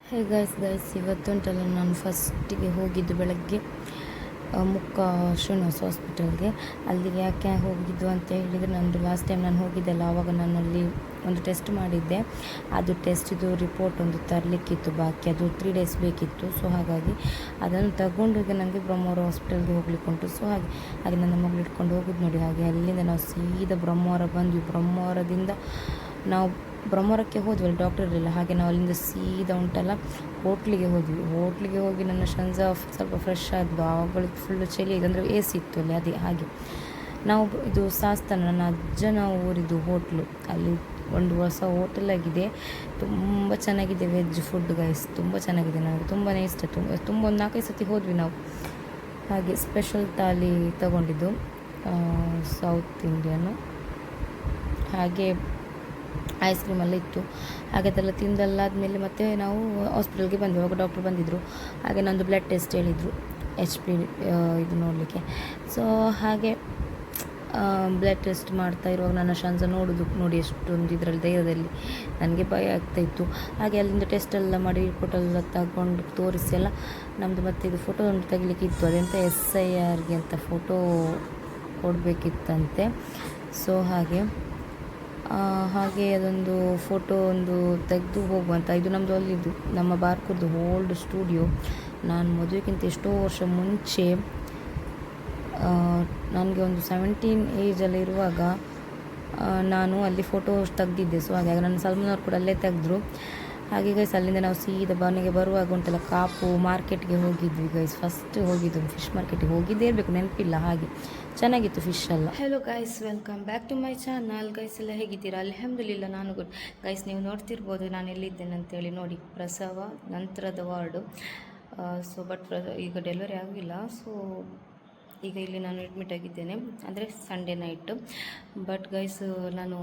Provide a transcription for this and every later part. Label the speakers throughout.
Speaker 1: Hey guys ಇವತ್ತುಂಟಲ್ಲ ನಾನು ಫಸ್ಟಿಗೆ ಹೋಗಿದ್ದು ಬೆಳಗ್ಗೆ ಮುಕ್ಕ ಶ್ರೀನಿವಾಸ ಹಾಸ್ಪಿಟಲ್ಗೆ. ಅಲ್ಲಿಗೆ ಯಾಕೆ ಹೋಗಿದ್ದು ಅಂತ ಹೇಳಿದರೆ, ನಂದು ಲಾಸ್ಟ್ ಟೈಮ್ ನಾನು ಹೋಗಿದ್ದೆಲ್ಲ ಆವಾಗ ನಾನು ಅಲ್ಲಿ ಒಂದು ಟೆಸ್ಟ್ ಮಾಡಿದ್ದೆ. ಅದು ಟೆಸ್ಟಿದು ರಿಪೋರ್ಟ್ ಒಂದು ತರಲಿಕ್ಕಿತ್ತು ಬಾಕಿ, ಅದು 3 days ಬೇಕಿತ್ತು. ಸೊ ಹಾಗಾಗಿ ಅದನ್ನು ತಗೊಂಡು ಈಗ ನನಗೆ ಬ್ರಹ್ಮಾವರ ಹಾಸ್ಪಿಟಲ್ಗೆ ಹೋಗ್ಲಿಕ್ಕೆ ಉಂಟು. ಸೊ ಹಾಗೆ ನನ್ನ ಮಗಳು ಇಟ್ಕೊಂಡು ಹೋಗೋದು ನೋಡಿ. ಹಾಗೆ ಅಲ್ಲಿಂದ ನಾವು ಸೀದಾ ಬ್ರಹ್ಮಾವರ ಬಂದ್ವಿ. ಬ್ರಹ್ಮಾವರದಿಂದ ನಾವು ಬ್ರಹ್ಮಾವರಕ್ಕೆ ಹೋದ್ವಿ, ಅಲ್ಲಿ ಡಾಕ್ಟರ್ ಇರಲಿಲ್ಲ. ಹಾಗೆ ನಾವು ಅಲ್ಲಿಂದ ಸೀದಾ ಉಂಟಲ್ಲ ಹೋಟ್ಲಿಗೆ ಹೋಗಿ ನನ್ನ ಶಂಜಾ ಸ್ವಲ್ಪ ಫ್ರೆಶ್ ಆದ್ಲು. ಆವಾಗಳಿಗೆ ಫುಲ್ಲು ಚಳಿ ಇದೆ, ಅಂದರೆ AC ಇತ್ತು ಅಲ್ಲಿ. ಹಾಗೆ ನಾವು ಇದು ಸಾಸ್ತಾನ, ನನ್ನ ಅಜ್ಜನ ಊರಿದು ಹೋಟ್ಲು. ಅಲ್ಲಿ ಒಂದು ಹೊಸ ಹೋಟೆಲ್ ಆಗಿದೆ, ತುಂಬ ಚೆನ್ನಾಗಿದೆ. ವೆಜ್ ಫುಡ್ ಗೈಸ್ ತುಂಬ ಚೆನ್ನಾಗಿದೆ, ನನಗೆ ತುಂಬಾ ಇಷ್ಟ. ತುಂಬ ಒಂದು 4-5 ಸತಿ ಹೋದ್ವಿ ನಾವು. ಹಾಗೆ ಸ್ಪೆಷಲ್ ಥಾಲಿ ತಗೊಂಡಿದ್ದು, ಸೌತ್ ಇಂಡಿಯನು. ಹಾಗೆ ಐಸ್ ಕ್ರೀಮ್ ಎಲ್ಲ ಇತ್ತು. ಹಾಗೆ ಅದೆಲ್ಲ ತಿಂದಲ್ಲಾದಮೇಲೆ ಮತ್ತೆ ನಾವು ಹಾಸ್ಪಿಟಲ್ಗೆ ಬಂದ್ವಿ. ಅವಾಗ ಡಾಕ್ಟ್ರು ಬಂದಿದ್ದರು. ಹಾಗೆ ನಂದು ಬ್ಲಡ್ ಟೆಸ್ಟ್ ಹೇಳಿದರು, HP ಇದು ನೋಡಲಿಕ್ಕೆ. ಸೊ ಹಾಗೆ ಬ್ಲಡ್ ಟೆಸ್ಟ್ ಮಾಡ್ತಾ ಇರುವಾಗ ನನ್ನ ಶಂಜ ನೋಡಿ ಎಷ್ಟೊಂದು ಇದರಲ್ಲಿ ಧೈರ್ಯದಲ್ಲಿ ನನಗೆ ಭಯ ಆಗ್ತಾಯಿತ್ತು. ಹಾಗೆ ಅಲ್ಲಿಂದ ಟೆಸ್ಟ್ ಎಲ್ಲ ಮಾಡಿ ರಿಪೋರ್ಟ್ ಎಲ್ಲ ತಗೊಂಡು ತೋರಿಸಿ ಎಲ್ಲ ನಮ್ಮದು ಮತ್ತೆ ಇದು ಫೋಟೋ ಒಂದು ತೆಗಿಲಿಕ್ಕಿತ್ತು. ಅದೆಂತ SIRಗೆ ಅಂತ ಫೋಟೋ ಕೊಡಬೇಕಿತ್ತಂತೆ. ಸೊ ಹಾಗೆ ಅದೊಂದು ಫೋಟೋ ಒಂದು ತೆಗೆದು ಹೋಗುವಂಥ. ಇದು ನಮ್ಮದು ಅಲ್ಲಿದ್ದು ನಮ್ಮ ಬಾರ್ಕುದ್ದು ಓಲ್ಡ್ ಸ್ಟುಡಿಯೋ. ನಾನು ಮದುವೆಗಿಂತ ಎಷ್ಟೋ ವರ್ಷ ಮುಂಚೆ, ನನಗೆ ಒಂದು 17 ಏಜಲ್ಲಿ ಇರುವಾಗ ನಾನು ಅಲ್ಲಿ ಫೋಟೋ ತೆಗೆದಿದ್ದೆ. ಸೊ ಹಾಗೆ ನನ್ನ ಸಲ್ಮಾನ್ ಅವ್ರು ಕೂಡ ಅಲ್ಲೇ ತೆಗೆದ್ರು. ಹಾಗೆ ಗೈಸ್ ಅಲ್ಲಿಂದ ನಾವು ಸೀದಾ ಮನೆಗೆ ಬರುವಾಗ ಉಂಟಲ್ಲ ಕಾಪು ಮಾರ್ಕೆಟ್ಗೆ ಹೋಗಿದ್ವಿ ಗೈಸ್. ಫಸ್ಟ್ ಹೋಗಿದ್ದು ಫಿಶ್ ಮಾರ್ಕೆಟಿಗೆ ಹೋಗಿದ್ದೇ ಇರಬೇಕು, ನೆನಪಿಲ್ಲ. ಹಾಗೆ ಚೆನ್ನಾಗಿತ್ತು ಫಿಶ್ ಎಲ್ಲ. Hello guys, welcome back to my channel. Guys ಎಲ್ಲ ಹೇಗಿದ್ದೀರಾ? ಅಲ್ಹಮ್ದುಲಿಲ್ಲ, ನಾನು ಗುಡ್. ಗೈಸ್ ನೀವು ನೋಡ್ತಿರ್ಬೋದು ನಾನು ಎಲ್ಲಿದ್ದೇನೆ ಅಂತೇಳಿ. ನೋಡಿ, ಪ್ರಸವ ನಂತರದ ವಾರ್ಡು. ಸೊ ಬಟ್ ಈಗ ಡೆಲಿವರಿ ಆಗಿಲ್ಲ. ಸೊ ಈಗ ಇಲ್ಲಿ ನಾನು ಅಡ್ಮಿಟ್ ಆಗಿದ್ದೇನೆ, ಅಂದರೆ ಸಂಡೇ ನೈಟ್. ಬಟ್ ಗೈಸ್ ನಾನು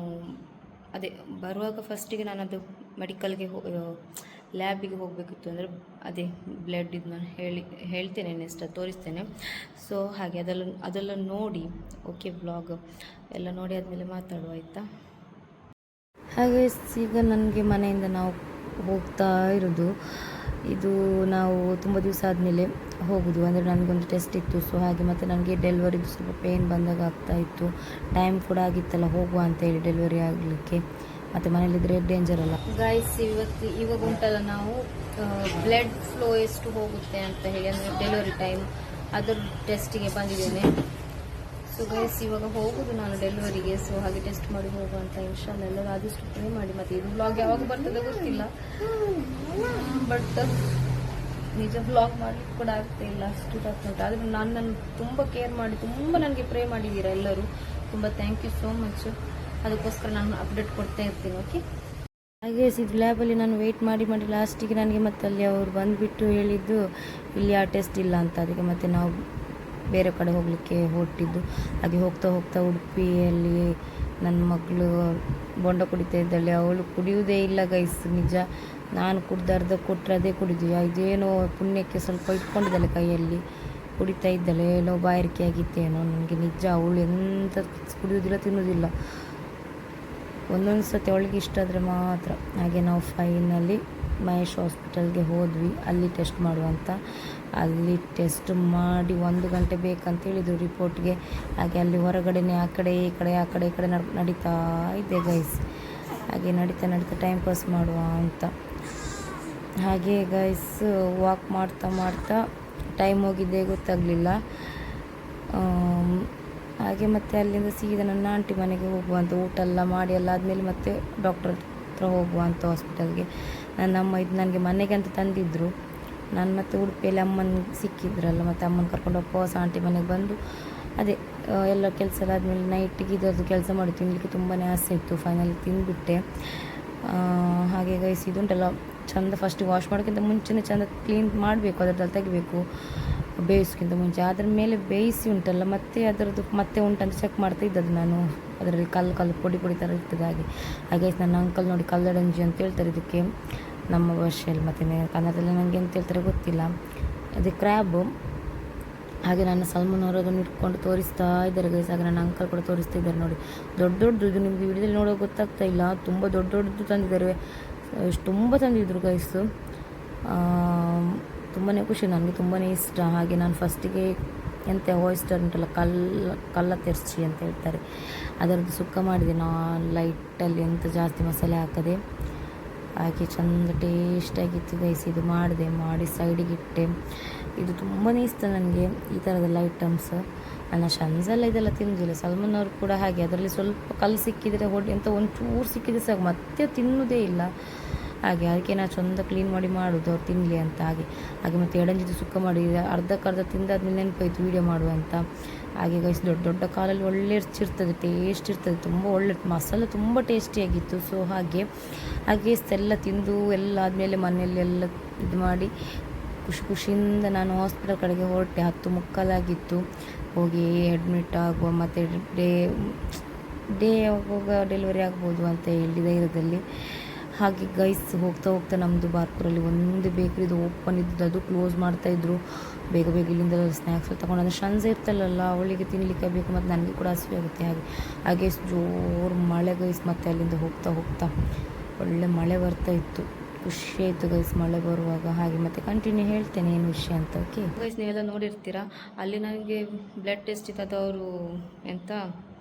Speaker 1: ಅದೇ ಬರುವಾಗ ಫಸ್ಟಿಗೆ ನಾನು ಅದು ಮೆಡಿಕಲ್ಗೆ ಲ್ಯಾಬಿಗೆ ಹೋಗಬೇಕಿತ್ತು. ಅಂದರೆ ಅದೇ ಬ್ಲಡ್ ಇದು ನಾನು ಹೇಳ್ತೇನೆ, ನೆಕ್ಸ್ಟ್ ತೋರಿಸ್ತೇನೆ. ಸೊ ಹಾಗೆ ಅದೆಲ್ಲ ನೋಡಿ, ಓಕೆ ವ್ಲಾಗ್ ಎಲ್ಲ ನೋಡಿ ಆದಮೇಲೆ ಮಾತಾಡುವ, ಆಯಿತಾ? ಹಾಗೆ ಈಗ ನನಗೆ ಮನೆಯಿಂದ ನಾವು ಹೋಗ್ತಾ ಇರೋದು. ಇದು ನಾವು ತುಂಬ ದಿವಸ ಆದಮೇಲೆ ಹೋಗೋದು, ಅಂದರೆ ನನಗೊಂದು ಟೆಸ್ಟ್ ಇತ್ತು. ಸೊ ಹಾಗೆ ಮತ್ತು ನನಗೆ ಡೆಲಿವರಿದು ಸ್ವಲ್ಪ ಪೇಯ್ನ್ ಬಂದಾಗ ಆಗ್ತಾಯಿತ್ತು. ಟೈಮ್ ಕೂಡ ಆಗಿತ್ತಲ್ಲ ಹೋಗುವ ಅಂತೇಳಿ ಡೆಲಿವರಿ ಆಗಲಿಕ್ಕೆ. ಮತ್ತು ಮನೇಲಿದ್ದರೆ ಡೇಂಜರ್ ಅಲ್ಲ ಗೈಸ್. ಇವಾಗ ಉಂಟಲ್ಲ ನಾವು ಬ್ಲಡ್ ಫ್ಲೋ ಎಷ್ಟು ಹೋಗುತ್ತೆ ಅಂತ ಹೇಳಿ, ಅಂದರೆ ಡೆಲಿವರಿ ಟೈಮ್ ಅದರ ಟೆಸ್ಟಿಗೆ ಬಂದಿದ್ದೇನೆ. ಸೊ ಗೈಸ್ ಇವಾಗ ಹೋಗೋದು ನಾನು ಡೆಲಿವರಿಗೆ. ಸೊ ಹಾಗೆ ಟೆಸ್ಟ್ ಮಾಡಿ ಹೋಗುವಂಥ ಇನ್ಶಾಲ್ಲ. ಎಲ್ಲರೂ ಆದಷ್ಟು ಪ್ರೇ ಮಾಡಿ. ಮತ್ತು ಇದು ಬ್ಲಾಗ್ ಯಾವಾಗ ಬರ್ತದೆ ಗೊತ್ತಿಲ್ಲ, ಬಟ್ ನಿಜ ಬ್ಲಾಗ್ ಮಾಡಲಿಕ್ಕೆ ಕೂಡ ಆಗ್ತಾ ಇಲ್ಲ, ಅಷ್ಟು ಟಫ್ ಉಂಟು. ಆದರೆ ನನ್ನನ್ನು ತುಂಬ ಕೇರ್ ಮಾಡಿ ತುಂಬ ನನಗೆ ಪ್ರೇ ಮಾಡಿದ್ದೀರಾ ಎಲ್ಲರೂ. ತುಂಬ ಥ್ಯಾಂಕ್ ಯು ಸೋ ಮಚ್. ಅದಕ್ಕೋಸ್ಕರ ನಾನು ಅಪ್ಡೇಟ್ ಕೊಡ್ತಾ ಇರ್ತೀನಿ, ಓಕೆ? ಹಾಗೆ ಇದು ಲ್ಯಾಬಲ್ಲಿ ನಾನು ವೆಯ್ಟ್ ಮಾಡಿ ಲಾಸ್ಟಿಗೆ ನನಗೆ ಮತ್ತೆ ಅಲ್ಲಿ ಅವರು ಬಂದುಬಿಟ್ಟು ಹೇಳಿದ್ದು ಇಲ್ಲಿ ಆ ಟೆಸ್ಟ್ ಇಲ್ಲ ಅಂತ. ಅದಕ್ಕೆ ಮತ್ತೆ ನಾವು ಬೇರೆ ಕಡೆ ಹೋಗಲಿಕ್ಕೆ ಹೊರಟಿದ್ದು. ಹಾಗೆ ಹೋಗ್ತಾ ಉಡುಪಿಯಲ್ಲಿ ನನ್ನ ಮಗಳು ಬೊಂಡ ಕುಡಿತಾ ಇದ್ದಾಳೆ. ಅವಳು ಕುಡಿಯುವುದೇ ಇಲ್ಲ ಗೈಸ್, ನಿಜ. ನಾನು ಕುಡ್ದು ಕೊಟ್ಟರೆ ಅದೇ ಕುಡಿದ್ವಿ. ಇದೇನೋ ಪುಣ್ಯಕ್ಕೆ ಸ್ವಲ್ಪ ಇಟ್ಕೊಂಡಿದ್ದಾಳೆ ಕೈಯಲ್ಲಿ, ಕುಡಿತಾ ಇದ್ದಾಳೆ. ಏನೋ ಬಾಯಾರಿಕೆ ಆಗಿತ್ತೇನೋ ನನಗೆ, ನಿಜ. ಅವಳು ಎಂತ ಕುಡಿಯೋದಿಲ್ಲ, ತಿನ್ನೋದಿಲ್ಲ. ಒಂದೊಂದು ಸತಿ ಅವಳಿಗೆ ಇಷ್ಟ ಆದರೆ ಮಾತ್ರ. ಹಾಗೆ ನಾವು ಫೈನಲಿ ಮಹೇಶ್ ಹಾಸ್ಪಿಟಲ್ಗೆ ಹೋದ್ವಿ, ಅಲ್ಲಿ ಟೆಸ್ಟ್ ಮಾಡುವಂತ. ಅಲ್ಲಿ ಟೆಸ್ಟ್ ಮಾಡಿ 1 ಗಂಟೆ ಬೇಕಂತ ಹೇಳಿದ್ರು ರಿಪೋರ್ಟ್ಗೆ. ಹಾಗೆ ಅಲ್ಲಿ ಹೊರಗಡೆನೆ ಆ ಕಡೆ ಈ ಕಡೆ ನಡೀತಾ ಇದೆ ಗೈಸ್. ಹಾಗೆ ನಡೀತಾ ಟೈಮ್ ಪಾಸ್ ಮಾಡುವ ಅಂತ. ಹಾಗೆ ಗೈಸ್ ವಾಕ್ ಮಾಡ್ತಾ ಟೈಮ್ ಹೋಗಿದ್ದೇ ಗೊತ್ತಾಗಲಿಲ್ಲ. ಹಾಗೆ ಮತ್ತೆ ಅಲ್ಲಿಂದ ಸೀದಾ ನನ್ನ ಆಂಟಿ ಮನೆಗೆ ಹೋಗುವಂಥ. ಊಟ ಎಲ್ಲ ಮಾಡಿ ಎಲ್ಲ ಆದಮೇಲೆ ಮತ್ತೆ ಡಾಕ್ಟರ್ ಹತ್ರ ಹೋಗುವಂಥ ಹಾಸ್ಪಿಟಲ್ಗೆ. ನನ್ನ ಅಮ್ಮ ಇದು ನನಗೆ ಮನೆಗೆ ಅಂತ ತಂದಿದ್ದರು. ನಾನು ಮತ್ತೆ ಉಡುಪಿಯಲ್ಲಿ ಅಮ್ಮನ ಸಿಕ್ಕಿದ್ರಲ್ಲ, ಮತ್ತು ಅಮ್ಮನ ಕರ್ಕೊಂಡು ವಾಪಸ್ ಆಂಟಿ ಮನೆಗೆ ಬಂದು ಅದೇ ಎಲ್ಲ ಕೆಲಸ ಎಲ್ಲ ಆದಮೇಲೆ ನೈಟಿಗೆ ಇದರದ್ದು ಕೆಲಸ ಮಾಡಿ ತಿನ್ನಲಿಕ್ಕೆ ತುಂಬಾ ಆಸೆ ಇತ್ತು. ಫೈನಲಿ ತಿಂದುಬಿಟ್ಟೆ. ಹಾಗೆ ಗೈಸ್ ಇದುಂಟಲ್ಲ ಚೆಂದ ಫಸ್ಟ್ ವಾಶ್ ಮಾಡೋಕ್ಕಿಂತ ಮುಂಚೆನೇ ಚೆಂದ ಕ್ಲೀನ್ ಮಾಡಬೇಕು, ಅದರದ್ದು ತೆಗಿಬೇಕು ಬೇಯಿಸೋಕ್ಕಿಂತ ಮುಂಚೆ. ಅದ್ರ ಮೇಲೆ ಬೇಯಿಸಿ ಉಂಟಲ್ಲ ಮತ್ತೆ ಅದರದ್ದು ಮತ್ತೆ ಉಂಟಂತ ಚೆಕ್ ಮಾಡ್ತಾ ಇದ್ದದ್ದು ನಾನು. ಅದರಲ್ಲಿ ಕಲ್ಲು ಪೊಡಿ ಥರ ಇರ್ತದೆ. ಹಾಗೆ ನನ್ನ ಅಂಕಲ್ ನೋಡಿ ಕಲ್ಲಡಂಜಿ ಅಂತ ಹೇಳ್ತಾರೆ ಇದಕ್ಕೆ ನಮ್ಮ ಭಾಷೆಯಲ್ಲಿ, ಮತ್ತು ಕನ್ನಡದಲ್ಲಿ ನನಗೆ ಅಂತ ಹೇಳ್ತಾರೆ ಗೊತ್ತಿಲ್ಲ. ಅದು ಕ್ರ್ಯಾಬು. ಹಾಗೆ ನನ್ನ ಸಲ್ಮಾನ್ ಅವರು ಅದನ್ನು ಇಟ್ಕೊಂಡು ತೋರಿಸ್ತಾ ಇದ್ದಾರೆ ಗೈಸ್. ಹಾಗೆ ನನ್ನ ಅಂಕಲ್ ಕೂಡ ತೋರಿಸ್ತಾ ಇದ್ದಾರೆ ನೋಡಿ. ದೊಡ್ಡದು ಇದು ನಿಮಗೆ ವಿಡಿಯೋದಲ್ಲಿ ನೋಡೋಕೆ ಗೊತ್ತಾಗ್ತಾ ಇಲ್ಲ, ತುಂಬ ದೊಡ್ಡದು ತಂದಿದ್ದಾರೆ. ತುಂಬ ತಂದಿದ್ರು ಗೈಸು. ತುಂಬಾ ಖುಷಿ, ನನಗೆ ತುಂಬಾ ಇಷ್ಟ. ಹಾಗೆ ನಾನು ಫಸ್ಟಿಗೆ ಎಂತ ಓಯಿಸ್ಟರ್ ಉಂಟಲ್ಲ, ಕಲ್ಲ ತೆರ್ಚಿ ಅಂತ ಹೇಳ್ತಾರೆ, ಅದರದ್ದು ಸುಕ್ಕ ಮಾಡಿದೆ ನಾನು ಲೈಟಲ್ಲಿ, ಎಂತ ಜಾಸ್ತಿ ಮಸಾಲೆ ಹಾಕದೆ. ಹಾಗೆ ಚೆಂದ ಟೇಸ್ಟಾಗಿತ್ತು ಗೈಸ್. ಇದು ಮಾಡಿ ಸೈಡಿಗೆ ಇಟ್ಟೆ. ಇದು ತುಂಬಾ ಇಷ್ಟ ನನಗೆ ಈ ಥರದೆಲ್ಲ ಐಟಮ್ಸ್. ನನ್ನ ಶನ್ಸೆಲ್ಲ ಇದೆಲ್ಲ ತಿನ್ನೋದಿಲ್ಲ. ಸಲ್ಮಾನ್ ಅವರು ಕೂಡ ಹಾಗೆ, ಅದರಲ್ಲಿ ಸ್ವಲ್ಪ ಕಲ್ಲು ಸಿಕ್ಕಿದರೆ ಎಂತ ಒಂಚೂರು ಸಿಕ್ಕಿದ್ರೆ ಸಾಕು ಮತ್ತೆ ತಿನ್ನೋದೇ ಇಲ್ಲ. ಅದಕ್ಕೆ ನಾನು ಚಂದ ಕ್ಲೀನ್ ಮಾಡಿ ಮಾಡೋದು ಅವ್ರು ತಿನ್ನಲಿ ಅಂತ. ಹಾಗೆ ಮತ್ತು ಎಡಂಜಿದ್ದು ಸುಕ್ಕ ಮಾಡಿ ಅರ್ಧಕ್ಕರ್ಧ ತಿಂದಾದ್ಮೇಲೆ ನೆನಪಾಯಿತು ವೀಡಿಯೋ ಮಾಡುವಂತ. ಹಾಗೆ ಗೈಸ್ ದೊಡ್ಡ ಕಾಲಲ್ಲಿ ಒಳ್ಳೆ ಇರ್ತದೆ, ಟೇಸ್ಟ್ ಇರ್ತದೆ, ತುಂಬ ಒಳ್ಳೆ ಮಸಾಲೆ ತುಂಬ ಟೇಸ್ಟಿಯಾಗಿತ್ತು. ಸೊ ಹಾಗೆ ಎಲ್ಲ ತಿಂದು ಎಲ್ಲ ಆದಮೇಲೆ ಮನೆಯಲ್ಲಿ ಎಲ್ಲ ಇದು ಮಾಡಿ ಖುಷಿಯಿಂದ ನಾನು ಹಾಸ್ಪಿಟಲ್ ಕಡೆಗೆ ಹೊರಟೆ. 10:15 ಹೋಗಿ ಅಡ್ಮಿಟ್ ಆಗುವ, ಮತ್ತು ಡೇ ಆಗುವಾಗ ಡೆಲಿವರಿ ಆಗ್ಬೋದು ಅಂತ ಹೇಳಿ ಧೈರ್ಯದಲ್ಲಿ. ಹಾಗೆ ಗೈಸ್ ಹೋಗ್ತಾ ನಮ್ಮದು ಬಾರ್ಪುರಲ್ಲಿ ಒಂದು ಬೇಕ್ರಿದು ಓಪನ್ ಇದ್ದು, ಅದು ಕ್ಲೋಸ್ ಮಾಡ್ತಾಯಿದ್ರು. ಬೇಗ ಇಲ್ಲಿಂದ ಸ್ನ್ಯಾಕ್ಸ್ ತೊಗೊಂಡು, ಅಂದರೆ ಶನ್ಸ್ ಇರ್ತಲ್ಲ ಅವಳಿಗೆ ತಿನ್ನಲಿಕ್ಕೆ ಬೇಕು, ಮತ್ತು ನನಗೆ ಕೂಡ ಹಸಿವೆ ಆಗುತ್ತೆ. ಹಾಗೆ ಜೋರು ಮಳೆ ಗೈಸ್. ಮತ್ತು ಅಲ್ಲಿಂದ ಹೋಗ್ತಾ ಒಳ್ಳೆ ಮಳೆ ಬರ್ತಾಯಿತ್ತು. ಖುಷಿ ಆಯಿತು ಗೈಸ್ ಮಳೆ ಬರುವಾಗ. ಹಾಗೆ ಮತ್ತು ಕಂಟಿನ್ಯೂ ಹೇಳ್ತೇನೆ ಏನು ವಿಷಯ ಅಂತ. ಓಕೆ ಗೈಸ್, ನೀವೆಲ್ಲ ನೋಡಿರ್ತೀರಾ, ಅಲ್ಲಿ ನನಗೆ ಬ್ಲಡ್ ಟೆಸ್ಟ್ ಇತ್ತು, ಅದು ಅವರು ಎಂತ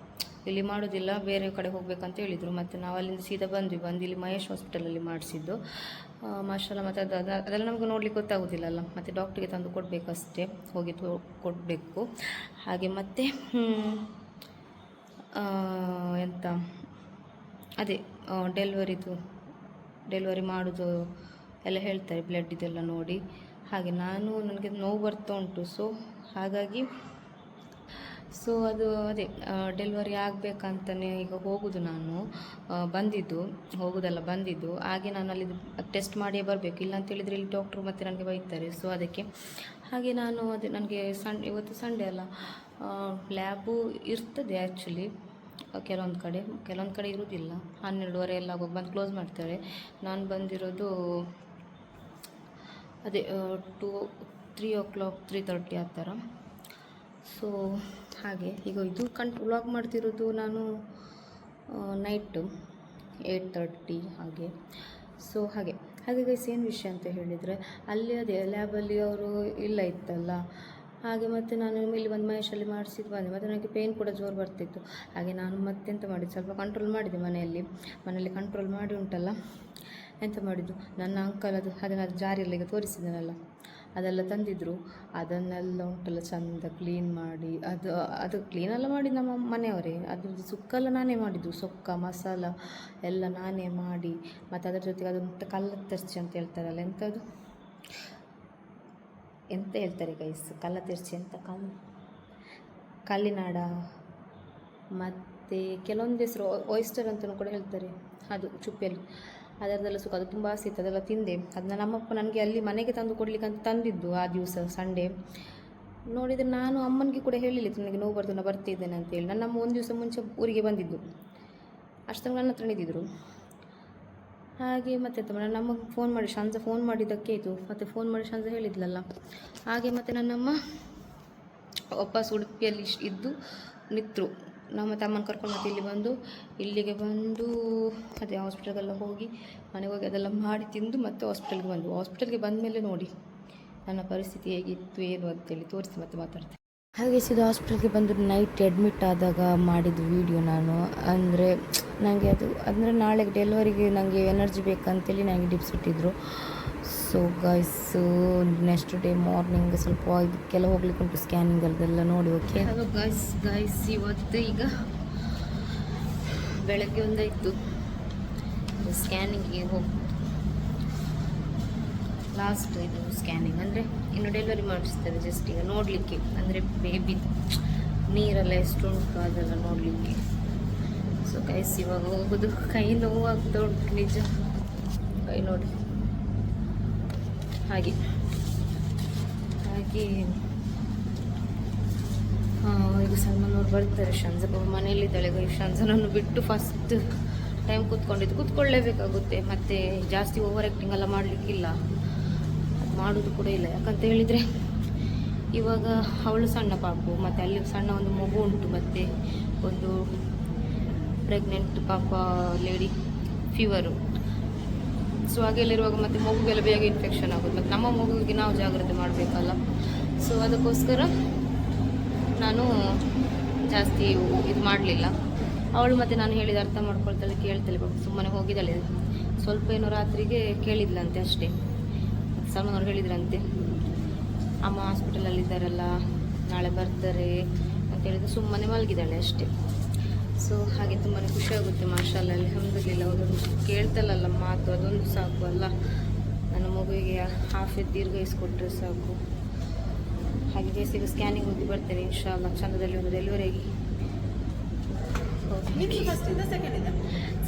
Speaker 1: ಇಲ್ಲಿ ಮಾಡೋದಿಲ್ಲ, ಬೇರೆ ಕಡೆ ಹೋಗಬೇಕಂತ ಹೇಳಿದರು. ಮತ್ತು ನಾವು ಅಲ್ಲಿಂದ ಸೀದಾ ಬಂದು ಇಲ್ಲಿ ಮಹೇಶ್ ಹಾಸ್ಪಿಟಲಲ್ಲಿ ಮಾಡಿಸಿದ್ದು ಮಾಷಲ್ಲ. ಮತ್ತು ಅದೆಲ್ಲ ನಮಗೆ ನೋಡ್ಲಿಕ್ಕೆ ಗೊತ್ತಾಗೋದಿಲ್ಲಲ್ಲ, ಮತ್ತು ಡಾಕ್ಟ್ರಿಗೆ ತಂದು ಕೊಡಬೇಕಷ್ಟೇ, ಹೋಗಿ ಕೊಡಬೇಕು. ಹಾಗೆ ಮತ್ತು ಎಂತ ಅದೇ ಡೆಲಿವರಿ ಮಾಡೋದು ಎಲ್ಲ ಹೇಳ್ತಾರೆ, ಬ್ಲಡ್ ಇದೆಲ್ಲ ನೋಡಿ. ಹಾಗೆ ನನಗೆ ನೋವು ಬರ್ತಾ ಉಂಟು. ಸೊ ಅದು ಅದೇ ಡೆಲಿವರಿ ಆಗಬೇಕಂತಲೇ ಈಗ ಹೋಗೋದು. ನಾನು ಬಂದಿದ್ದು ಹಾಗೆ ನಾನು ಅಲ್ಲಿ ಟೆಸ್ಟ್ ಮಾಡಿಯೇ ಬರಬೇಕು, ಇಲ್ಲ ಅಂತೇಳಿದರೆ ಇಲ್ಲಿ ಡಾಕ್ಟ್ರು ಮತ್ತು ನನಗೆ ಬೈತಾರೆ. ಸೊ ಅದಕ್ಕೆ ಹಾಗೆ ನಾನು ನನಗೆ ಇವತ್ತು ಸಂಡೇ ಅಲ್ಲ, ಲ್ಯಾಬು ಇರ್ತದೆ ಆ್ಯಕ್ಚುಲಿ ಕೆಲವೊಂದು ಕಡೆ ಇರೋದಿಲ್ಲ. 12:30 ಎಲ್ಲ ಬಂದು ಕ್ಲೋಸ್ ಮಾಡ್ತಾರೆ. ನಾನು ಬಂದಿರೋದು ಅದೇ 3 o'clock 3:30 ಆ ಥರ. ಸೊ ಹಾಗೆ ಈಗ ಇದು ವ್ಲಾಗ್ ಮಾಡ್ತಿರೋದು ನಾನು ನೈಟು 8:30 ಹಾಗೆ. ಸೊ ಹಾಗೆ ಗೈಸ್ ಏನು ವಿಷಯ ಅಂತ ಹೇಳಿದರೆ, ಅಲ್ಲಿ ಅದೇ ಲ್ಯಾಬಲ್ಲಿ ಅವರು ಇತ್ತಲ್ಲ. ಹಾಗೆ ಮತ್ತು ನಾನು ಇಲ್ಲಿ ಒಂದು ಮಹೇಶಲ್ಲಿ ಮಾಡಿಸಿದ್ದು ಬಂದೆ. ಮತ್ತು ನನಗೆ ಪೇಯ್ನ್ ಕೂಡ ಜೋರು ಬರ್ತಿತ್ತು. ಹಾಗೆ ನಾನು ಮತ್ತೆಂತ ಮಾಡಿದ್ದು, ಸ್ವಲ್ಪ ಕಂಟ್ರೋಲ್ ಮಾಡಿದೆ ಮನೆಯಲ್ಲಿ ಕಂಟ್ರೋಲ್ ಮಾಡಿ ಉಂಟಲ್ಲ. ಎಂತ ಮಾಡಿದ್ದು, ನನ್ನ ಅಂಕಲ್ ಅದನ್ನು ಜಾರಿಯಲ್ಲಿ ಈಗ ತೋರಿಸಿದ್ದೇನಲ್ಲ, ಅದೆಲ್ಲ ತಂದಿದ್ದರು. ಅದನ್ನೆಲ್ಲ ಉಂಟಲ್ಲ ಚಂದ ಕ್ಲೀನ್ ಮಾಡಿ, ಅದು ಕ್ಲೀನೆಲ್ಲ ಮಾಡಿ ನಮ್ಮ ಮನೆಯವರೇ. ಅದ್ರದ್ದು ಸುಕ್ಕೆಲ್ಲ ನಾನೇ ಮಾಡಿದ್ದು, ಸೊಕ್ಕ ಮಸಾಲ ಎಲ್ಲ ನಾನೇ ಮಾಡಿ. ಮತ್ತು ಅದರ ಜೊತೆಗೆ ಅದು ಕಲ್ಲ ತೆರ್ಚಿ ಅಂತ ಹೇಳ್ತಾರಲ್ಲ, ಎಂತ ಹೇಳ್ತಾರೆ ಗೈಸ್, ಕಲ್ಲ ತೆರ್ಚಿ ಅಂತ, ಕಲ್ಲಿನಾಡ, ಮತ್ತು ಕೆಲವೊಂದು ಹೆಸರು ಓಯಿಸ್ಟರ್ ಅಂತಲೂ ಕೂಡ ಹೇಳ್ತಾರೆ. ಅದು ಚುಪ್ಪೆಯಲ್ಲಿ ಅದರದೆಲ್ಲ ಸುಖ, ಅದು ತುಂಬ ಆಸೆ ಇತ್ತು, ಅದೆಲ್ಲ ತಿಂದೆ. ಅದನ್ನ ನಮ್ಮಪ್ಪ ನನಗೆ ಅಲ್ಲಿ ಮನೆಗೆ ತಂದು ಕೊಡಲಿಕ್ಕೆ ಅಂತ ತಂದಿದ್ದು ಆ ದಿವಸ ಸಂಡೇ. ನೋಡಿದರೆ ನಾನು ಅಮ್ಮನಿಗೆ ಕೂಡ ಹೇಳಿಲ್ಲ ನನಗೆ ನೋವು ನಾನು ಬರ್ತಿದ್ದೇನೆ ಅಂತೇಳಿ. ನನ್ನಮ್ಮ ಒಂದು ದಿವಸ ಮುಂಚೆ ಊರಿಗೆ ಬಂದಿದ್ದು, ಅಷ್ಟೊಂದು ನನ್ನ ಹತ್ರ ನಿಂತಿದ್ದರು. ಹಾಗೆ ಮತ್ತೆ ನಮಗೆ ಫೋನ್ ಮಾಡಿ ಶಾಂತ ಫೋನ್ ಮಾಡಿದ್ದಕ್ಕೆ ಆಯಿತು. ಮತ್ತು ಫೋನ್ ಮಾಡಿ ಶಾಂತ ಹೇಳಿದ್ಲಲ್ಲ. ಹಾಗೆ ಮತ್ತು ನನ್ನಮ್ಮ ವಾಪಸ್ ಉಡುಪಿಯಲ್ಲಿ ಇದ್ದು ನಿಂತರು. ನಮ್ಮ ತಮ್ಮನ ಕರ್ಕೊಂಡು ಮತ್ತೆ ಇಲ್ಲಿಗೆ ಬಂದು ಅದೇ ಹಾಸ್ಪಿಟಲ್ಗೆಲ್ಲ ಹೋಗಿ ಮನೆಗೆ ಹೋಗಿ ಅದೆಲ್ಲ ಮಾಡಿ ತಿಂದು ಮತ್ತೆ ಹಾಸ್ಪಿಟಲ್ಗೆ ಬಂದ ಮೇಲೆ ನೋಡಿ ನನ್ನ ಪರಿಸ್ಥಿತಿ ಹೇಗಿತ್ತು ಏನು ಅಂತೇಳಿ ತೋರಿಸಿ ಮತ್ತೆ ಮಾತಾಡ್ತೀನಿ. ಹಾಗೆ ಸೀದಾ ಹಾಸ್ಪಿಟಲ್ಗೆ ಬಂದು ನೈಟ್ ಅಡ್ಮಿಟ್ ಆದಾಗ ಮಾಡಿದ ವೀಡಿಯೋ ನಾನು. ಅಂದರೆ ನಾಳೆಗೆ ಡೆಲಿವರಿಗೆ ನನಗೆ ಎನರ್ಜಿ ಬೇಕಂತೇಳಿ ನನಗೆ ಡಿಪ್ಸ್ ಇಟ್ಟಿದ್ರು. So guys next day morning ಸ್ವಲ್ಪ ಇದಕ್ಕೆಲ್ಲ ಹೋಗ್ಲಿಕ್ಕೆ ಉಂಟು, ಸ್ಕ್ಯಾನಿಂಗ್ ಅದೆಲ್ಲ ನೋಡಿ. ಓಕೆ ಹಲೋ ಗೈಸ್ ಇವತ್ತು ಈಗ ಬೆಳಗ್ಗೆ ಒಂದಾಯಿತು, ಸ್ಕ್ಯಾನಿಂಗಿಗೆ ಹೋಗ್ಬೋದು. ಲಾಸ್ಟ್ ಇದು ಸ್ಕ್ಯಾನಿಂಗ್, ಅಂದರೆ ಇನ್ನು ಡೆಲಿವರಿ ಮಾಡಿಸ್ತಾರೆ ಜಸ್ಟ್ ಈಗ ನೋಡಲಿಕ್ಕೆ, ಅಂದರೆ ಬೇಬಿ ನೀರೆಲ್ಲ ಎಷ್ಟು ಉಂಟು ಅದೆಲ್ಲ ನೋಡಲಿಕ್ಕೆ. ಸೊ ಗೈಸ್ ಇವಾಗ ಹೋಗೋದು. ಕೈ ನೋವಾಗ್ತಾ ಉಂಟು ನಿಜ, ಕೈ ನೋಡಿ. ಹಾಗೆ ಈಗ ಸಲ್ಮಾನ್ ಅವ್ರು ಬರ್ತಾರೆ. ಶಂಜಪ್ಪ ಮನೆಯಲ್ಲಿದ್ದಾಳೆ. ಶಂಜನನ್ನು ಬಿಟ್ಟು ಫಸ್ಟ್ ಟೈಮ್ ಕೂತ್ಕೊಳ್ಳೇಬೇಕಾಗುತ್ತೆ. ಮತ್ತು ಜಾಸ್ತಿ ಓವರ್ ಆ್ಯಕ್ಟಿಂಗ್ ಎಲ್ಲ ಮಾಡಲಿಕ್ಕಿಲ್ಲ, ಅದು ಮಾಡೋದು ಕೂಡ ಇಲ್ಲ. ಯಾಕಂತ ಹೇಳಿದರೆ ಇವಾಗ ಅವಳು ಸಣ್ಣ ಪಾಪು, ಮತ್ತು ಅಲ್ಲಿ ಸಣ್ಣ ಒಂದು ಮಗು ಉಂಟು, ಮತ್ತು ಒಂದು ಪ್ರೆಗ್ನೆಂಟ್ ಪಾಪ ಲೇಡಿ ಫೀವರು. ಸೊ ಹಾಗೆಲ್ಲಿರುವಾಗ ಮತ್ತು ಮಗುಗೆಲ್ಲ ಬೇಗ ಇನ್ಫೆಕ್ಷನ್ ಆಗುತ್ತೆ, ಮತ್ತು ನಮ್ಮ ಮಗುವಿಗೆ ನಾವು ಜಾಗ್ರತೆ ಮಾಡಬೇಕಲ್ಲ. ಸೊ ಅದಕ್ಕೋಸ್ಕರ ನಾನು ಜಾಸ್ತಿ ಇದು ಮಾಡಲಿಲ್ಲ. ಅವಳು ಮತ್ತು ನಾನು ಹೇಳಿದ ಅರ್ಥ ಮಾಡ್ಕೊಳ್ತಾಳೆ, ಕೇಳ್ತಾಳೆ, ಸುಮ್ಮನೆ ಹೋಗಿದ್ದಾಳೆ. ಸ್ವಲ್ಪ ಏನೋ ರಾತ್ರಿಗೆ ಕೇಳಿದ್ಲಂತೆ ಅಷ್ಟೇ. ಸಲ್ಮಾನ್ ಅವ್ರು ಹೇಳಿದ್ರಂತೆ, ಅಮ್ಮ ಹಾಸ್ಪಿಟಲಲ್ಲಿದ್ದಾರಲ್ಲ, ನಾಳೆ ಬರ್ತಾರೆ ಅಂತ ಹೇಳಿದ್ರೆ ಸುಮ್ಮನೆ ಮಲಗಿದ್ದಾಳೆ ಅಷ್ಟೇ. ಸೊ ಹಾಗೆ ತುಂಬಾ ಖುಷಿಯಾಗುತ್ತೆ. ಮಾಷಾಲ್ಲ, ಅಲ್ಹಮ್ದುಲಿಲ್ಲ. ಅದೊಂದು ಕೇಳ್ತಲ್ಲ ಮಾತು, ಅದೊಂದು ಸಾಕು ಅಲ್ಲ. ನನ್ನ ಮಗುವಿಗೆ ಹಾಫ್ ದೀರ್ಘಿಸ್ಕೊಟ್ರೆ ಸಾಕು. ಹಾಗೆ ಬೇಸಿಗೆ ಸ್ಕ್ಯಾನಿಂಗ್ ಹೋಗಿ ಬರ್ತೇನೆ ಇನ್ಶಾಲ್ಲ. ಚಂದದಲ್ಲಿ ಒಂದು ಡೆಲಿವರಿಗೆ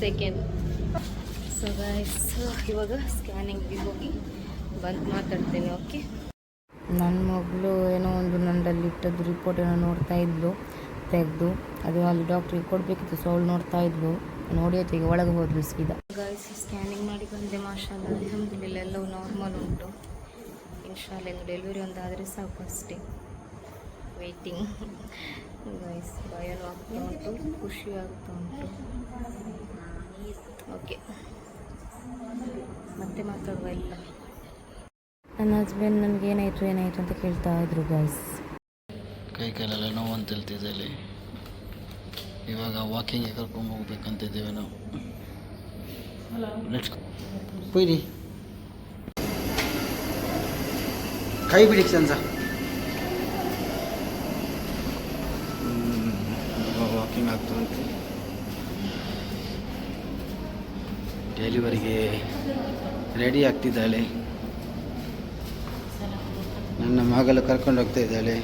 Speaker 1: ಸೆಕೆಂಡ್. ಸೊ ಗೈಸ್, ಇವಾಗ ಸ್ಕ್ಯಾನಿಂಗ್ಗೆ ಹೋಗಿ ಬಂದು ಮಾತಾಡ್ತೇನೆ. ಓಕೆ. ನನ್ನ ಮಗಳು ಏನೋ ಒಂದು ನನ್ನಲ್ಲಿ ಇಟ್ಟದ್ದು ರಿಪೋರ್ಟ್ ಏನೋ ನೋಡ್ತಾ ಇದ್ಲು, ತೆಗೆದು ಅದು ಅಲ್ಲಿ ಡಾಕ್ಟ್ರಿಗೆ ಕೊಡಬೇಕಿತ್ತು. ಸೊ ಅವಳು ನೋಡ್ತಾ ಇದ್ಲು, ನೋಡಿ ಹೊತ್ತಿಗೆ ಒಳಗೆ ಹೋದ್ಲು ಸೀದಾ. ಗೈಸ್, ಸ್ಕ್ಯಾನಿಂಗ್ ಮಾಡಿ ಬಂದೆ. ಮಾಷಾಲ್ಲ, ಅಲ್ಹಮ್ದುಲಿಲ್ಲ, ಎಲ್ಲವೂ ನಾರ್ಮಲ್ ಉಂಟು. ಇನ್ಶಾಲ್ಲ ಇನ್ನು ಡೆಲಿವರಿ ಒಂದಾದರೆ ಸಾಕು ಅಷ್ಟೇ. Waiting guys. ಭಯನೂ ಆಗ್ತಾ ಉಂಟು, ಖುಷಿ ಆಗ್ತಾ ಉಂಟು. ಓಕೆ, ಮತ್ತೆ ಮಾತಾಡುವ ಇಲ್ಲ. ನನ್ನ ಹಸ್ಬೆಂಡ್ ನನಗೆ ಏನಾಯಿತು ಅಂತ ಕೇಳ್ತಾ ಇದ್ರು ಗೈಸ್.
Speaker 2: ಕೈ ಕಾಲೆಲ್ಲ ನೋವು ಅಂತ ಹೇಳ್ತಿದ್ದಲ್ಲಿ, ಇವಾಗ ವಾಕಿಂಗ್ಗೆ ಕರ್ಕೊಂಡು ಹೋಗ್ಬೇಕಂತಿದ್ದೇವೆ ನಾವು. ಕೊಯ್ರಿ ಕೈ ಬಿಡಿ ಸಂಜ. ವಾಕಿಂಗ್ ಆಗ್ತಾ ಉಂಟು. ಡೆಲಿವರಿಗೆ ರೆಡಿ ಆಗ್ತಿದ್ದಾಳೆ. ನನ್ನ ಮಗಳು ಕರ್ಕೊಂಡು ಹೋಗ್ತಾ ಇದ್ದಾಳೆ.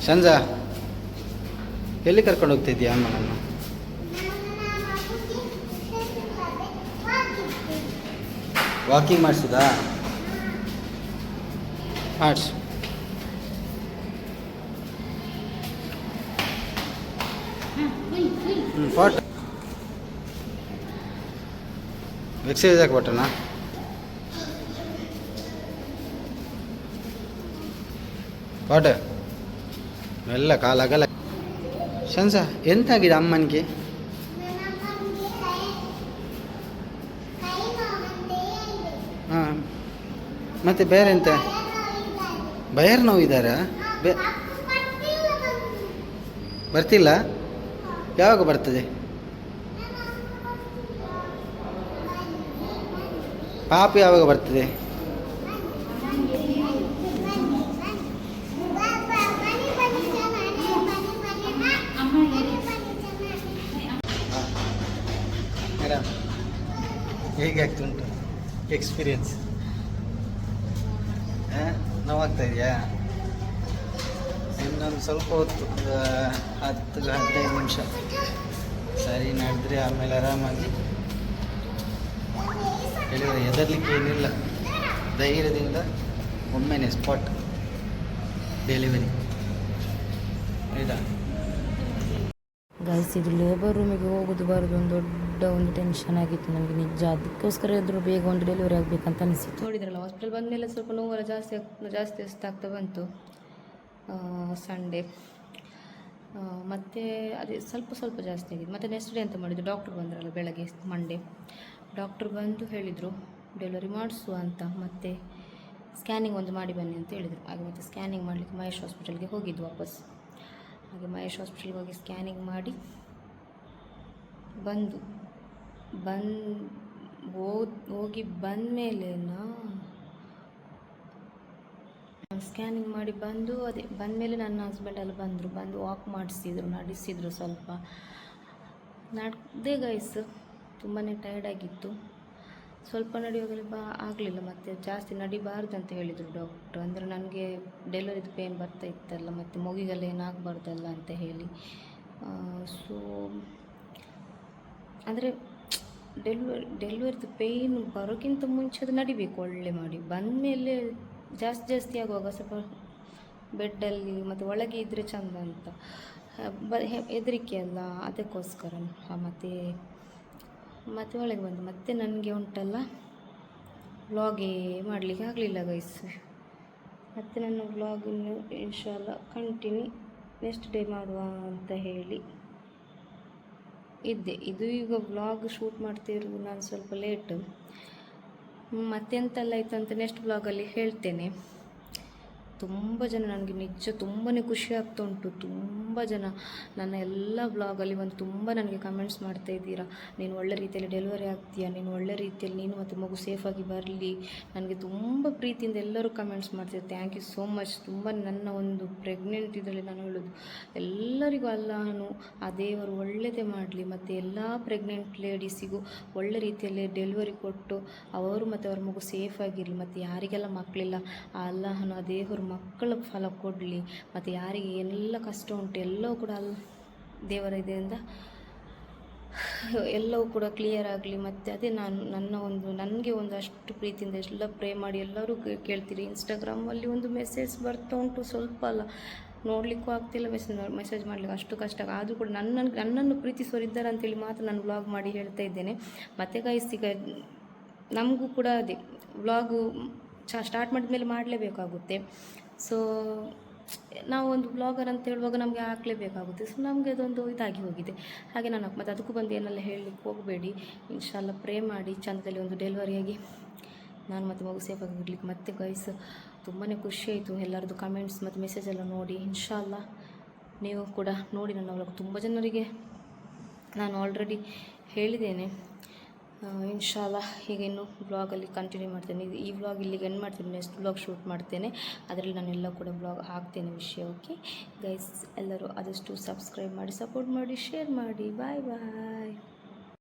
Speaker 2: ಸಂಜಾ, ಎಲ್ಲಿ ಕರ್ಕೊಂಡು ಹೋಗ್ತಾ ಇದ್ದೀಯ ಅಮ್ಮ? ನಾನು ವಾಕಿಂಗ್ ಮಾಡಿಸುದಾ? ಮಾಡಿಸು. ಫಾಟ್ ಎಕ್ಸಸೈಸ್ ಹಾಕಿ ಬಟ್ಟಣ. ಪಾಟ ಎಲ್ಲ ಕಾಲಾಗಲ್ಲ. ಶಂಸ, ಎಂತಾಗಿದೆ ಅಮ್ಮನಿಗೆ? ಹಾಂ, ಮತ್ತೆ ಬೇರೆ ಎಂತ? ಬಯರ್ ನೋವಿದ್ದಾರಾ? ಬರ್ತಿಲ್ಲ? ಯಾವಾಗ ಬರ್ತದೆ? ಪಾಪು ಯಾವಾಗ ಬರ್ತದೆ? ಮೇಡಮ್, ಹೇಗೆ ಆಗ್ತುಂಟು ಎಕ್ಸ್ಪೀರಿಯನ್ಸ್? ನೋವಾಗ್ತಾ ಇದೆಯಾ? ಇನ್ನೊಂದು ಸ್ವಲ್ಪ ಹೊತ್ತು, 10-15 ನಿಮಿಷ ಸರಿ ನಡೆದ್ರೆ ಆಮೇಲೆ ಆರಾಮಾಗಿ ಹೇಳಿದರೆ ಹೆದರ್ಲಿಕ್ಕೆ ಏನಿಲ್ಲ. ಧೈರ್ಯದಿಂದ ಒಮ್ಮೆನೆ ಸ್ಪಾಟ್ ಡೆಲಿವರಿ. ಆಯಿತಾ
Speaker 1: ಗೈಸ್? ಇದು ಲೇಬರ್ ರೂಮಿಗೆ ಹೋಗೋದು ಬರೋದು ಒಂದು ದೊಡ್ಡ ಒಂದು ಟೆನ್ಷನ್ ಆಗಿತ್ತು ನನಗೆ ನಿಜ. ಅದಕ್ಕೋಸ್ಕರ ಇದ್ರೂ ಬೇಗ ಒಂದು ಡೆಲಿವರಿ ಆಗಬೇಕಂತ ಅನಿಸಿತ್ತು. ನೋಡಿದ್ರಲ್ಲ, ಹಾಸ್ಪಿಟಲ್ ಬಂದಮೇಲೆ ಸ್ವಲ್ಪ ನೋವೆಲ್ಲ ಜಾಸ್ತಿ ಆಗ್ತಾ ಬಂತು. ಸಂಡೇ ಮತ್ತು ಅದೇ ಸ್ವಲ್ಪ ಜಾಸ್ತಿ ಆಗಿದೆ. ಮತ್ತು ನೆಕ್ಸ್ಟ್ ಡೇ ಅಂತ ಮಾಡಿದ್ದು, ಡಾಕ್ಟ್ರು ಬಂದ್ರಲ್ಲ ಬೆಳಗ್ಗೆ ಮಂಡೇ. ಡಾಕ್ಟ್ರು ಬಂದು ಹೇಳಿದರು ಡೆಲಿವರಿ ಮಾಡಿಸುವ ಅಂತ, ಮತ್ತು ಸ್ಕ್ಯಾನಿಂಗ್ ಒಂದು ಮಾಡಿ ಬನ್ನಿ ಅಂತ ಹೇಳಿದರು. ಹಾಗೆ ಮತ್ತು ಸ್ಕ್ಯಾನಿಂಗ್ ಮಾಡಲಿಕ್ಕೆ ಮಹೇಶ್ ಹಾಸ್ಪಿಟಲ್ಗೆ ಹೋಗಿದ್ದು ವಾಪಸ್. ಹಾಗೆ ಮಹೇಶ್ ಹಾಸ್ಪಿಟಲ್ಗೆ ಹೋಗಿ ಸ್ಕ್ಯಾನಿಂಗ್ ಮಾಡಿ ಹೋಗಿ ಬಂದ ಮೇಲೆ ಸ್ಕ್ಯಾನಿಂಗ್ ಮಾಡಿ ಬಂದಮೇಲೆ ನನ್ನ ಹಸ್ಬೆಂಡೆಲ್ಲ ಬಂದು ವಾಕ್ ನಡೆಸಿದ್ರು. ಸ್ವಲ್ಪ ನಡೆದೇ ಗೈಸ್. ತುಂಬಾ ಟಯರ್ಡ್ ಆಗಿತ್ತು. ಸ್ವಲ್ಪ ನಡೆಯೋದ್ರಲ್ಲಿ ಆಗಲಿಲ್ಲ. ಮತ್ತು ಜಾಸ್ತಿ ನಡಿಬಾರ್ದು ಅಂತ ಹೇಳಿದರು ಡಾಕ್ಟ್ರು. ಅಂದರೆ ನನಗೆ ಡೆಲಿವರಿದು ಪೇನ್ ಬರ್ತಾ ಇತ್ತಲ್ಲ, ಮತ್ತು ಮಗುಗೆಲ್ಲ ಏನಾಗಬಾರ್ದಲ್ಲ ಅಂತ ಹೇಳಿ. ಸೊ ಅಂದರೆ ಡೆಲಿವರಿದು ಪೇಯ್ನ್ ಬರೋಕ್ಕಿಂತ ಮುಂಚೆ ಅದು ನಡಿಬೇಕು ಒಳ್ಳೆ ಮಾಡಿ. ಬಂದಮೇಲೆ ಜಾಸ್ತಿ ಆಗುವಾಗ ಸ್ವಲ್ಪ ಬೆಡ್ಡಲ್ಲಿ ಮತ್ತು ಒಳಗೆ ಇದ್ದರೆ ಚೆಂದ ಅಂತ ಹೆದರಿಕೆ ಅಲ್ಲ, ಅದಕ್ಕೋಸ್ಕರ. ಮತ್ತು ಒಳಗೆ ಬಂದು ಮತ್ತೆ ನನಗೆ ಉಂಟಲ್ಲ, ವ್ಲಾಗೇ ಮಾಡಲಿಕ್ಕೆ ಆಗಲಿಲ್ಲ ಗೈಸ್. ಮತ್ತು ನನ್ನ ವ್ಲಾಗನ್ನು ಇನ್ಶಾಲ್ಲ ಕಂಟಿನ್ಯೂ ನೆಕ್ಸ್ಟ್ ಡೇ ಮಾಡುವ ಅಂತ ಹೇಳಿ ಇದ್ದೆ. ಇದು ಈಗ ವ್ಲಾಗ್ ಶೂಟ್ ಮಾಡ್ತಿರೋದು ನಾನು ಸ್ವಲ್ಪ ಲೇಟು. ಮತ್ತೆಂತೆಲ್ಲ ಆಯಿತು ಅಂತ ನೆಕ್ಸ್ಟ್ ವ್ಲಾಗಲ್ಲಿ ಹೇಳ್ತೇನೆ. ತುಂಬ ಜನ ನನಗೆ ನಿಜ ತುಂಬಾ ಖುಷಿ ಆಗ್ತಾ ಉಂಟು. ತುಂಬ ಜನ ನನ್ನ ಎಲ್ಲ ಬ್ಲಾಗಲ್ಲಿ ಬಂದು ತುಂಬ ನನಗೆ ಕಮೆಂಟ್ಸ್ ಮಾಡ್ತಾ ಇದ್ದೀರಾ, ನೀನು ಒಳ್ಳೆ ರೀತಿಯಲ್ಲಿ ಡೆಲಿವರಿ ಆಗ್ತೀಯಾ, ನೀನು ಒಳ್ಳೆ ರೀತಿಯಲ್ಲಿ ನೀನು ಮತ್ತು ಮಗು ಸೇಫಾಗಿ ಬರಲಿ. ನನಗೆ ತುಂಬ ಪ್ರೀತಿಯಿಂದ ಎಲ್ಲರೂ ಕಮೆಂಟ್ಸ್ ಮಾಡ್ತಿದ್ದಾರೆ. Thank you so much. ತುಂಬ ನನ್ನ ಒಂದು ಪ್ರೆಗ್ನೆಂಟ್ ಇದರಲ್ಲಿ ನಾನು ಹೇಳೋದು ಎಲ್ಲರಿಗೂ ಅಲ್ಲಾಹನು ಆ ದೇವರು ಒಳ್ಳೆಯದೇ ಮಾಡಲಿ, ಮತ್ತು ಎಲ್ಲ ಪ್ರೆಗ್ನೆಂಟ್ ಲೇಡೀಸಿಗೂ ಒಳ್ಳೆ ರೀತಿಯಲ್ಲಿ ಡೆಲಿವರಿ ಕೊಟ್ಟು ಅವರು ಮತ್ತು ಅವ್ರ ಮಗು ಸೇಫಾಗಿರಲಿ. ಮತ್ತು ಯಾರಿಗೆಲ್ಲ ಮಕ್ಕಳಿಲ್ಲ ಆ ಅಲ್ಲಾಹನು ಆ ದೇವರು ಮಕ್ಕಳ ಫಲ ಕೊಡಲಿ. ಮತ್ತು ಯಾರಿಗೆ ಎಲ್ಲ ಕಷ್ಟ ಉಂಟು ಎಲ್ಲವೂ ಕೂಡ ದೇವರ ಇದರಿಂದ ಎಲ್ಲವೂ ಕೂಡ ಕ್ಲಿಯರ್ ಆಗಲಿ. ಮತ್ತು ಅದೇ ನನಗೆ ಒಂದು ಅಷ್ಟು ಪ್ರೀತಿಯಿಂದ ಎಲ್ಲ ಪ್ರೇ ಮಾಡಿ ಎಲ್ಲರೂ ಕೇಳ್ತೀರಿ. ಇನ್ಸ್ಟಾಗ್ರಾಮಲ್ಲಿ ಒಂದು ಮೆಸೇಜ್ ಬರ್ತಾ ಉಂಟು, ಸ್ವಲ್ಪ ಅಲ್ಲ ನೋಡಲಿಕ್ಕೂ ಆಗ್ತಿಲ್ಲ, ಮೆಸೇಜ್ ಮಾಡಲಿಕ್ಕೆ ಅಷ್ಟು ಕಷ್ಟ. ಆದರೂ ಕೂಡ ನನ್ನನ್ನು ಪ್ರೀತಿಸೋರಿದ್ದಾರೆ ಅಂತೇಳಿ ಮಾತ್ರ ನಾನು ವ್ಲಾಗ್ ಮಾಡಿ ಹೇಳ್ತಾ ಇದ್ದೇನೆ. ಮತ್ತು ಗೈಸ್ ಈಗ ನಮಗೂ ಕೂಡ ಅದೇ ವ್ಲಾಗು ಸ್ಟಾರ್ಟ್ ಮಾಡಿದ ಮೇಲೆ ಮಾಡಲೇಬೇಕಾಗುತ್ತೆ. ಸೊ ನಾವು ಒಂದು ಬ್ಲಾಗರ್ ಅಂತ ಹೇಳುವಾಗ ನಮಗೆ ಹಾಕಲೇಬೇಕಾಗುತ್ತೆ. ಸೊ ನಮಗೆ ಅದೊಂದು ಇದಾಗಿ ಹೋಗಿದೆ. ಹಾಗೆ ನಾನು ಮತ್ತು ಅದಕ್ಕೂ ಬಂದು ಏನೆಲ್ಲ ಹೇಳಲಿಕ್ಕೆ ಹೋಗಬೇಡಿ. ಇನ್ಶಾಲ್ಲ ಪ್ರೇ ಮಾಡಿ ಚಂದದಲ್ಲಿ ಒಂದು ಡೆಲಿವರಿಯಾಗಿ ನಾನು ಮತ್ತು ಮಗು ಸೇಫಾಗಿ ಇರಲಿಕ್ಕೆ. ಮತ್ತು ಗೈಸ್ ತುಂಬಾ ಖುಷಿ ಆಯಿತು ಎಲ್ಲರದ್ದು ಕಮೆಂಟ್ಸ್ ಮತ್ತು ಮೆಸೇಜ್ ಎಲ್ಲ ನೋಡಿ. ಇನ್ಶಾಲ್ಲ ನೀವು ಕೂಡ ನೋಡಿ ನನ್ನ ವ್ಲಾಗ್. ತುಂಬ ಜನರಿಗೆ ನಾನು ಆಲ್ರೆಡಿ ಹೇಳಿದ್ದೇನೆ. ಇನ್ಶಾಲ್ಲ ಈಗ ಇನ್ನು ಬ್ಲಾಗಲ್ಲಿ ಕಂಟಿನ್ಯೂ ಮಾಡ್ತೇನೆ. ಈ ವ್ಲಾಗ್ ಇಲ್ಲಿಗೆ ಎಂಡ್ ಮಾಡ್ತೀನಿ. ನೆಕ್ಸ್ಟ್ ವ್ಲಾಗ್ ಶೂಟ್ ಮಾಡ್ತೇನೆ, ಅದರಲ್ಲಿ ನಾನೆಲ್ಲ ಕೂಡ ಬ್ಲಾಗ್ ಹಾಕ್ತೇನೆ ವಿಷಯ. ಓಕೆ ಗೈಸ್, ಎಲ್ಲರೂ ಆದಷ್ಟು ಸಬ್ಸ್ಕ್ರೈಬ್ ಮಾಡಿ, ಸಪೋರ್ಟ್ ಮಾಡಿ, ಶೇರ್ ಮಾಡಿ. ಬಾಯ್ ಬಾಯ್.